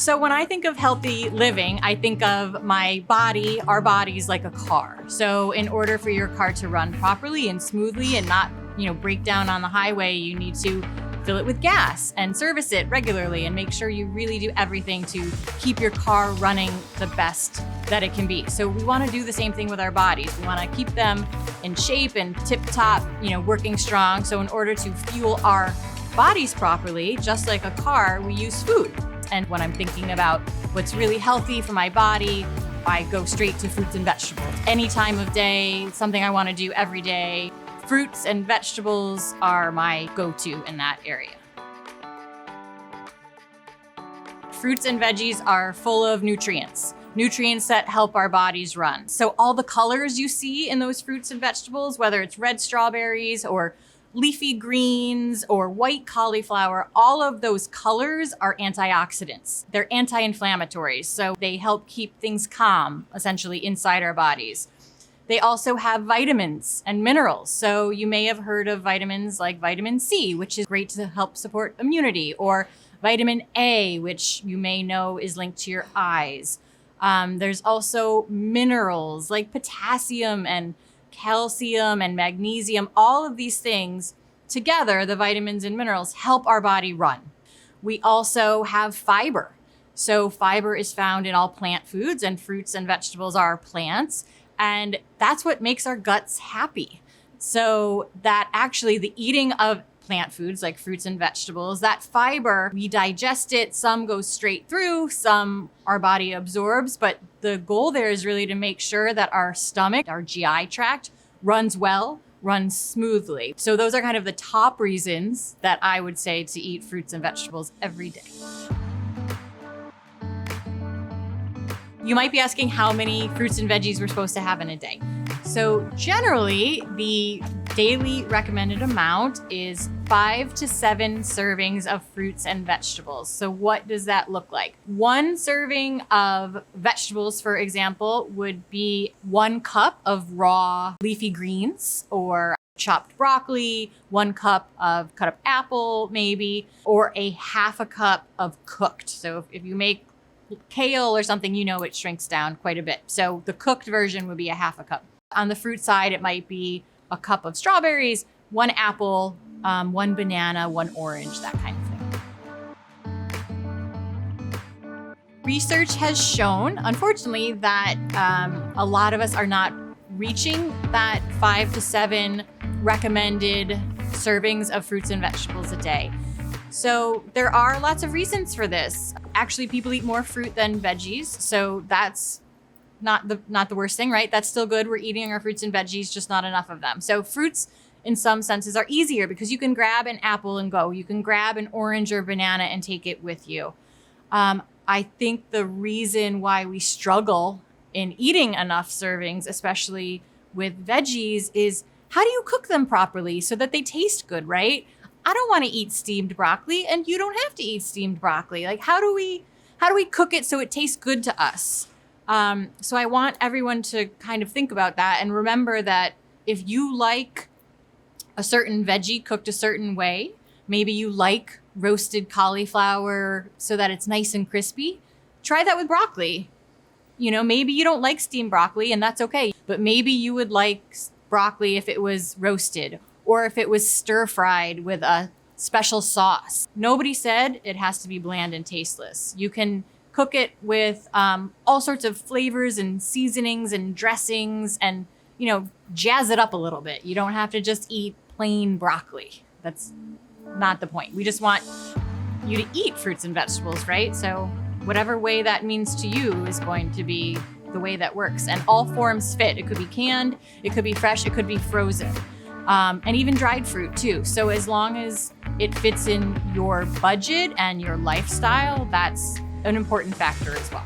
So when I think of healthy living, I think of my body, our bodies like a car. So in order for your car to run properly and smoothly and not, break down on the highway, you need to fill it with gas and service it regularly and make sure you really do everything to keep your car running the best that it can be. So we want to do the same thing with our bodies. We want to keep them in shape and tip-top, working strong. So in order to fuel our bodies properly, just like a car, we use food. And when I'm thinking about what's really healthy for my body, I go straight to fruits and vegetables. Any time of day, something I want to do every day. Fruits and vegetables are my go-to in that area. Fruits and veggies are full of nutrients that help our bodies run. So all the colors you see in those fruits and vegetables, whether it's red strawberries or leafy greens or white cauliflower, all of those colors are antioxidants. They're anti-inflammatories, so they help keep things calm, essentially, inside our bodies. They also have vitamins and minerals. So you may have heard of vitamins like vitamin C, which is great to help support immunity, or vitamin A, which you may know is linked to your eyes. There's also minerals like potassium and calcium and magnesium. All of these things together, the vitamins and minerals, help our body run. We also have fiber. So fiber is found in all plant foods, and fruits and vegetables are plants. And that's what makes our guts happy. So that actually the eating of plant foods like fruits and vegetables, that fiber, we digest it, some goes straight through, some our body absorbs, but the goal there is really to make sure that our stomach, our GI tract, runs well, runs smoothly. So those are kind of the top reasons that I would say to eat fruits and vegetables every day. You might be asking how many fruits and veggies we're supposed to have in a day. So generally, the daily recommended amount is 5 to 7 servings of fruits and vegetables. So what does that look like? One serving of vegetables, for example, would be 1 cup of raw leafy greens or chopped broccoli, 1 cup of cut up apple maybe, or a half a cup of cooked. So if you make kale or something, it shrinks down quite a bit. So the cooked version would be a half a cup. On the fruit side, it might be a cup of strawberries, 1 apple, 1 banana, 1 orange, that kind of thing. Research has shown, unfortunately, that a lot of us are not reaching that 5 to 7 recommended servings of fruits and vegetables a day. So there are lots of reasons for this. Actually, people eat more fruit than veggies, so that's not the worst thing, right? That's still good. We're eating our fruits and veggies, just not enough of them. So fruits, in some senses, are easier because you can grab an apple and go. You can grab an orange or banana and take it with you. I think the reason why we struggle in eating enough servings, especially with veggies, is how do you cook them properly so that they taste good, right? I don't want to eat steamed broccoli, and you don't have to eat steamed broccoli. Like, how do we cook it so it tastes good to us? So I want everyone to kind of think about that and remember that if you like a certain veggie cooked a certain way, maybe you like roasted cauliflower so that it's nice and crispy, try that with broccoli. Maybe you don't like steamed broccoli, and that's okay, but maybe you would like broccoli if it was roasted, or if it was stir-fried with a special sauce. Nobody said it has to be bland and tasteless. You can cook it with all sorts of flavors and seasonings and dressings and, jazz it up a little bit. You don't have to just eat plain broccoli. That's not the point. We just want you to eat fruits and vegetables, right? So whatever way that means to you is going to be the way that works. And all forms fit. It could be canned, it could be fresh, it could be frozen. And even dried fruit too. So as long as it fits in your budget and your lifestyle, that's an important factor as well.